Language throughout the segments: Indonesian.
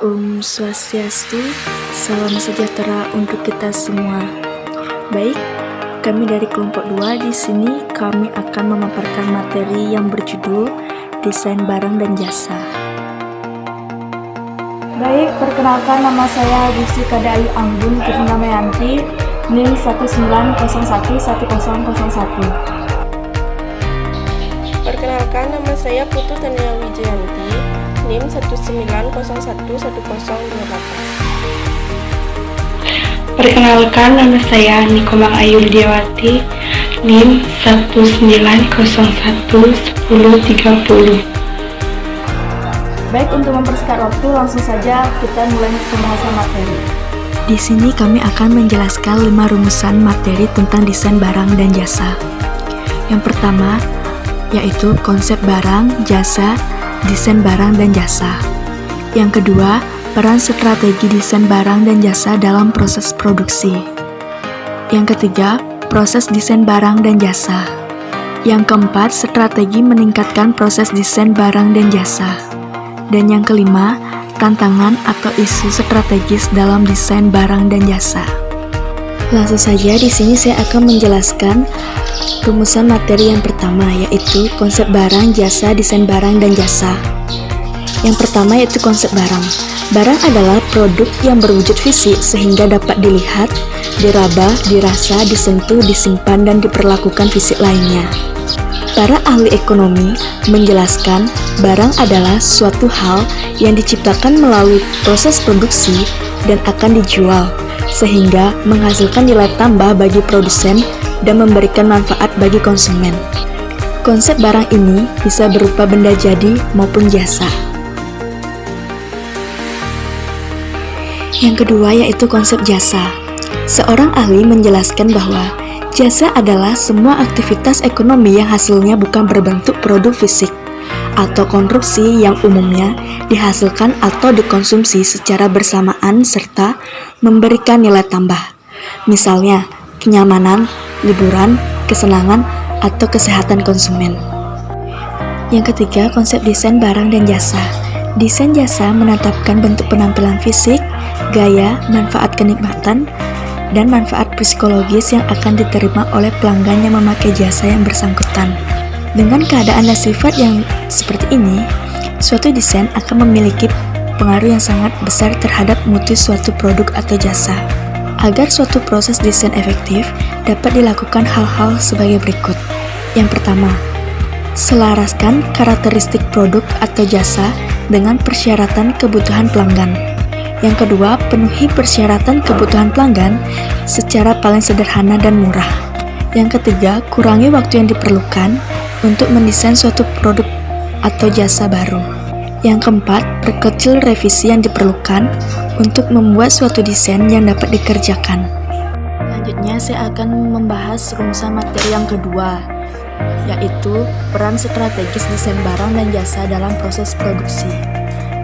Om Swastiastu, salam sejahtera untuk kita semua. Baik, kami dari kelompok 2 di sini kami akan memaparkan materi yang berjudul Desain Barang dan Jasa. Baik, perkenalkan nama saya Gusti Kadai Anggun Kusnamayanti, NIM 19011001. Perkenalkan, nama saya Putu Tania Wijayanti, NIM 19011128. Perkenalkan, nama saya Nikomang Ayu Lidiawati, NIM 19011030. Baik, untuk mempersingkat waktu, langsung saja kita mulai pembahasan materi. Di sini kami akan menjelaskan 5 rumusan materi tentang desain barang dan jasa. Yang pertama, yaitu konsep barang, jasa, desain barang dan jasa. Yang kedua, peran strategi desain barang dan jasa dalam proses produksi. Yang ketiga, proses desain barang dan jasa. Yang keempat, strategi meningkatkan proses desain barang dan jasa. Dan yang kelima, tantangan atau isu strategis dalam desain barang dan jasa. Langsung saja di sini saya akan menjelaskan rumusan materi yang pertama, yaitu konsep barang, jasa, desain barang dan jasa. Yang pertama yaitu konsep barang. Barang adalah produk yang berwujud fisik sehingga dapat dilihat, diraba, dirasa, disentuh, disimpan, dan diperlakukan fisik lainnya. Para ahli ekonomi menjelaskan barang adalah suatu hal yang diciptakan melalui proses produksi dan akan dijual, sehingga menghasilkan nilai tambah bagi produsen dan memberikan manfaat bagi konsumen. Konsep barang ini bisa berupa benda jadi maupun jasa. Yang kedua yaitu konsep jasa. Seorang ahli menjelaskan bahwa jasa adalah semua aktivitas ekonomi yang hasilnya bukan berbentuk produk fisik atau konstruksi yang umumnya dihasilkan atau dikonsumsi secara bersamaan serta memberikan nilai tambah. Misalnya, kenyamanan, liburan, kesenangan, atau kesehatan konsumen. Yang ketiga, konsep desain barang dan jasa. Desain jasa menetapkan bentuk penampilan fisik, gaya, manfaat kenikmatan, dan manfaat psikologis yang akan diterima oleh pelanggan yang memakai jasa yang bersangkutan. Dengan keadaan dan sifat yang seperti ini, suatu desain akan memiliki pengaruh yang sangat besar terhadap mutu suatu produk atau jasa. Agar suatu proses desain efektif, dapat dilakukan hal-hal sebagai berikut. Yang pertama, selaraskan karakteristik produk atau jasa dengan persyaratan kebutuhan pelanggan. Yang kedua, penuhi persyaratan kebutuhan pelanggan secara paling sederhana dan murah. Yang ketiga, kurangi waktu yang diperlukan untuk mendesain suatu produk atau jasa baru. Yang keempat, perkecil revisi yang diperlukan untuk membuat suatu desain yang dapat dikerjakan. Selanjutnya, saya akan membahas rumusan materi yang kedua, yaitu peran strategis desain barang dan jasa dalam proses produksi.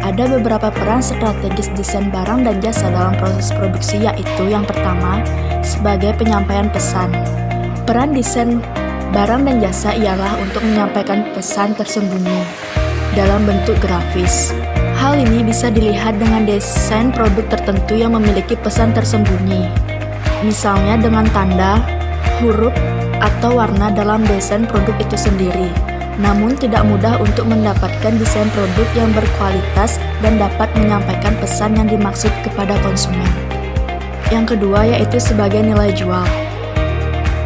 Ada beberapa peran strategis desain barang dan jasa dalam proses produksi, yaitu yang pertama, sebagai penyampaian pesan. Peran desain barang dan jasa ialah untuk menyampaikan pesan tersembunyi dalam bentuk grafis. Hal ini bisa dilihat dengan desain produk tertentu yang memiliki pesan tersembunyi, misalnya dengan tanda, huruf, atau warna dalam desain produk itu sendiri. Namun tidak mudah untuk mendapatkan desain produk yang berkualitas dan dapat menyampaikan pesan yang dimaksud kepada konsumen. Yang kedua yaitu sebagai nilai jual.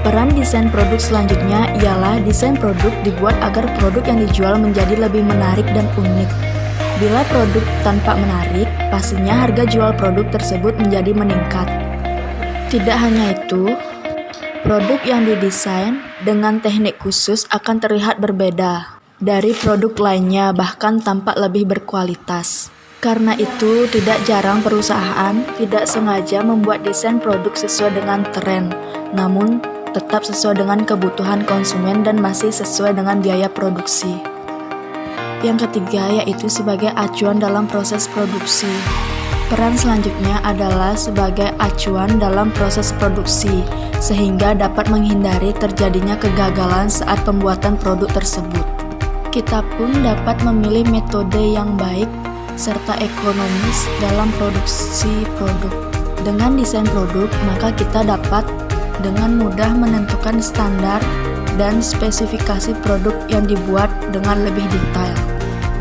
Peran desain produk selanjutnya ialah desain produk dibuat agar produk yang dijual menjadi lebih menarik dan unik. Bila produk tampak menarik, pastinya harga jual produk tersebut menjadi meningkat. Tidak hanya itu, produk yang didesain dengan teknik khusus akan terlihat berbeda dari produk lainnya, bahkan tampak lebih berkualitas. Karena itu, tidak jarang perusahaan tidak sengaja membuat desain produk sesuai dengan tren, namun tetap sesuai dengan kebutuhan konsumen dan masih sesuai dengan biaya produksi. Yang ketiga yaitu sebagai acuan dalam proses produksi. Peran selanjutnya adalah sebagai acuan dalam proses produksi, sehingga dapat menghindari terjadinya kegagalan saat pembuatan produk tersebut. Kita pun dapat memilih metode yang baik serta ekonomis dalam produksi produk. Dengan desain produk, maka kita dapat dengan mudah menentukan standar dan spesifikasi produk yang dibuat dengan lebih detail.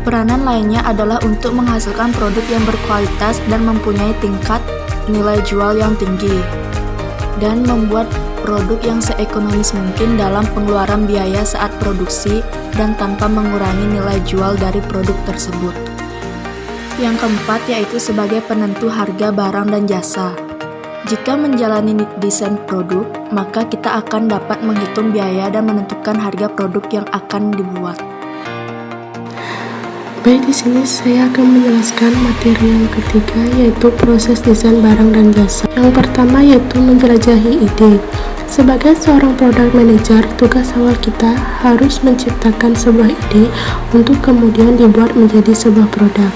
Peranan lainnya adalah untuk menghasilkan produk yang berkualitas dan mempunyai tingkat nilai jual yang tinggi, dan membuat produk yang seekonomis mungkin dalam pengeluaran biaya saat produksi dan tanpa mengurangi nilai jual dari produk tersebut. Yang keempat yaitu sebagai penentu harga barang dan jasa. Jika menjalani desain produk, maka kita akan dapat menghitung biaya dan menentukan harga produk yang akan dibuat. Baik, di sini saya akan menjelaskan materi yang ketiga, yaitu proses desain barang dan jasa. Yang pertama yaitu menjelajahi ide. Sebagai seorang product manager, tugas awal kita harus menciptakan sebuah ide untuk kemudian dibuat menjadi sebuah produk.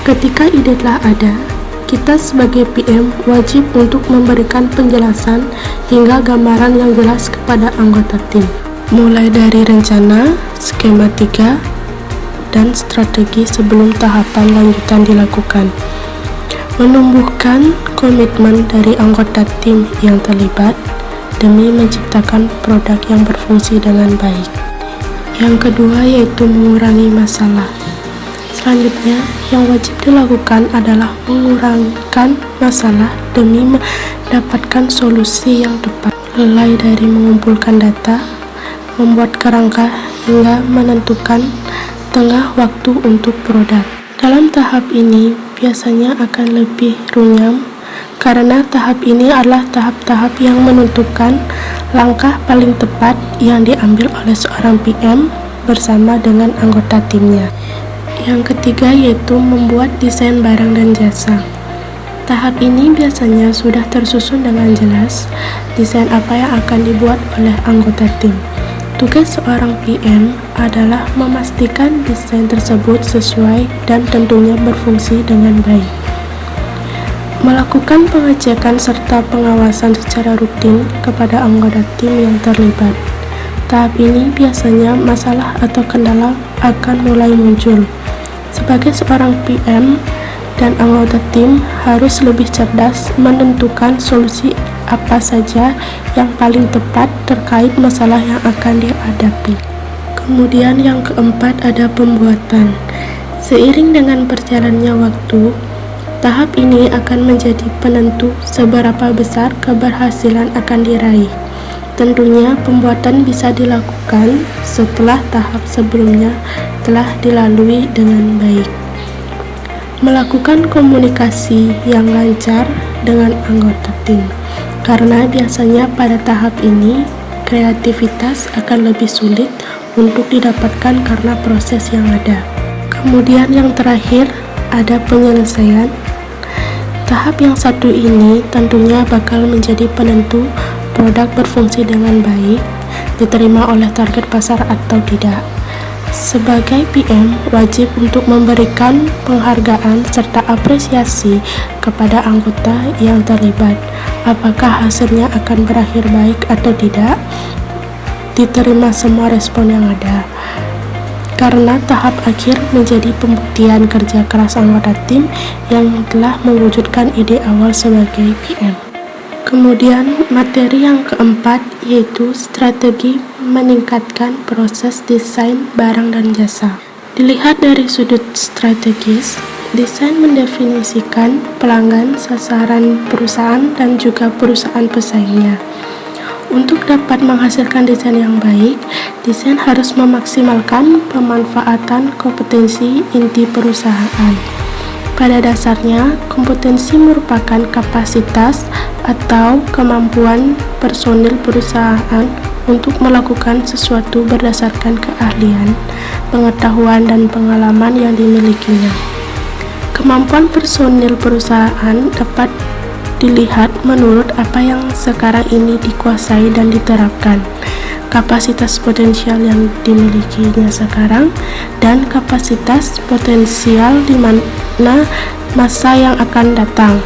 Ketika ide telah ada, kita sebagai PM wajib untuk memberikan penjelasan hingga gambaran yang jelas kepada anggota tim, mulai dari rencana, skematika, dan strategi sebelum tahapan lanjutan dilakukan. Menumbuhkan komitmen dari anggota tim yang terlibat demi menciptakan produk yang berfungsi dengan baik. Yang kedua yaitu mengurangi masalah. Selanjutnya, yang wajib dilakukan adalah mengurangkan masalah demi mendapatkan solusi yang tepat, mulai dari mengumpulkan data, membuat kerangka, hingga menentukan tengah waktu untuk produk. Dalam tahap ini biasanya akan lebih runyam karena tahap ini adalah tahap-tahap yang menentukan langkah paling tepat yang diambil oleh seorang PM bersama dengan anggota timnya. Yang ketiga yaitu membuat desain barang dan jasa. Tahap ini biasanya sudah tersusun dengan jelas desain apa yang akan dibuat oleh anggota tim. Tugas seorang PM adalah memastikan desain tersebut sesuai dan tentunya berfungsi dengan baik. Melakukan pengecekan serta pengawasan secara rutin kepada anggota tim yang terlibat. Tahap ini biasanya masalah atau kendala akan mulai muncul. Sebagai seorang PM dan anggota tim harus lebih cerdas menentukan solusi apa saja yang paling tepat terkait masalah yang akan dihadapi. Kemudian yang keempat ada pembuatan. Seiring dengan berjalannya waktu, tahap ini akan menjadi penentu seberapa besar keberhasilan akan diraih. Tentunya pembuatan bisa dilakukan setelah tahap sebelumnya telah dilalui dengan baik. Melakukan komunikasi yang lancar dengan anggota tim. Karena biasanya pada tahap ini, kreativitas akan lebih sulit untuk didapatkan karena proses yang ada. Kemudian yang terakhir, ada penyelesaian. Tahap yang satu ini tentunya bakal menjadi penentu produk berfungsi dengan baik, diterima oleh target pasar atau tidak. Sebagai PM, wajib untuk memberikan penghargaan serta apresiasi kepada anggota yang terlibat. Apakah hasilnya akan berakhir baik atau tidak, diterima semua respon yang ada. Karena tahap akhir menjadi pembuktian kerja keras anggota tim yang telah mewujudkan ide awal sebagai PM. Kemudian materi yang keempat yaitu strategi meningkatkan proses desain barang dan jasa. Dilihat dari sudut strategis, desain mendefinisikan pelanggan, sasaran perusahaan, dan juga perusahaan pesaingnya. Untuk dapat menghasilkan desain yang baik, desain harus memaksimalkan pemanfaatan kompetensi inti perusahaan. Pada dasarnya, kompetensi merupakan kapasitas atau kemampuan personil perusahaan untuk melakukan sesuatu berdasarkan keahlian, pengetahuan, dan pengalaman yang dimilikinya. Kemampuan personil perusahaan dapat dilihat menurut apa yang sekarang ini dikuasai dan diterapkan, kapasitas potensial yang dimilikinya sekarang, dan kapasitas potensial di mana masa yang akan datang.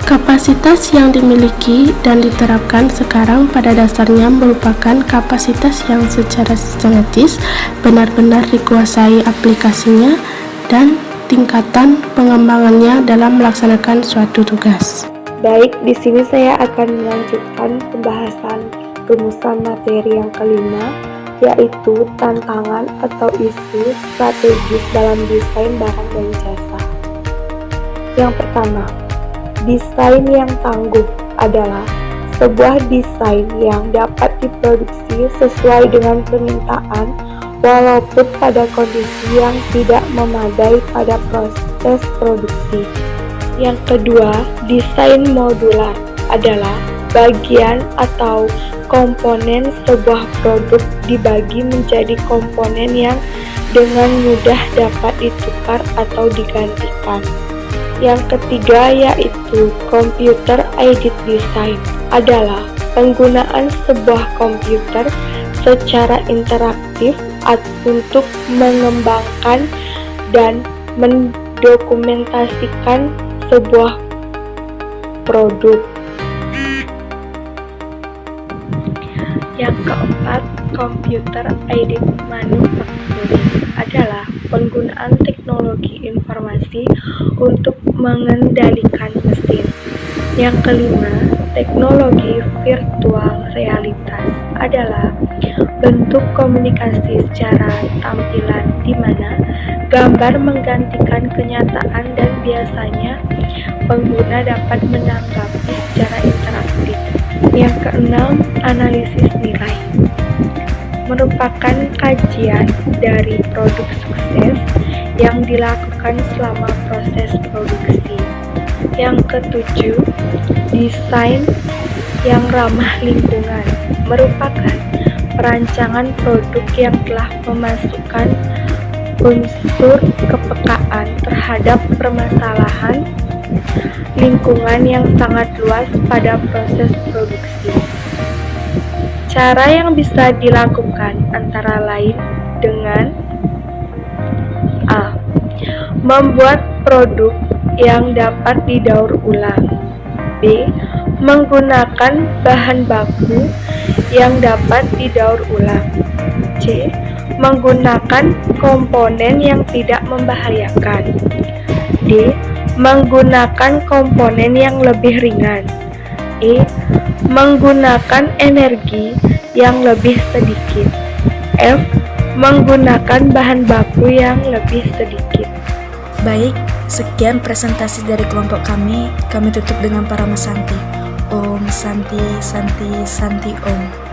Kapasitas yang dimiliki dan diterapkan sekarang pada dasarnya merupakan kapasitas yang secara sistematis benar-benar dikuasai aplikasinya dan tingkatan pengembangannya dalam melaksanakan suatu tugas. Baik, di sini saya akan melanjutkan pembahasan rumusan materi yang kelima, yaitu tantangan atau isu strategis dalam desain barang dan jasa. Yang pertama, desain yang tangguh adalah sebuah desain yang dapat diproduksi sesuai dengan permintaan walaupun pada kondisi yang tidak memadai pada proses produksi. Yang kedua, desain modular adalah bagian atau komponen sebuah produk dibagi menjadi komponen yang dengan mudah dapat ditukar atau digantikan. Yang ketiga yaitu computer aided design adalah penggunaan sebuah komputer secara interaktif untuk mengembangkan dan mendokumentasikan sebuah produk. Yang keempat, computer aided manufacturing adalah penggunaan teknologi informasi untuk mengendalikan mesin. Yang kelima, teknologi virtual realitas adalah bentuk komunikasi secara tampilan di mana gambar menggantikan kenyataan dan biasanya pengguna dapat menanggapi secara interaktif. Yang keenam, analisis nilai merupakan kajian dari produk sukses yang dilakukan selama proses produksi. Yang ketujuh, desain yang ramah lingkungan merupakan perancangan produk yang telah memasukkan unsur kepekaan terhadap permasalahan lingkungan yang sangat luas pada proses produksi. Cara yang bisa dilakukan antara lain dengan A. Membuat produk yang dapat didaur ulang. B. Menggunakan bahan baku yang dapat didaur ulang. C. Menggunakan komponen yang tidak membahayakan. D. Menggunakan komponen yang lebih ringan. E. Menggunakan energi yang lebih sedikit. F. Menggunakan bahan baku yang lebih sedikit. Baik, sekian presentasi dari kelompok kami. Kami tutup dengan para mesanti. Om Santi Santi Santi Om.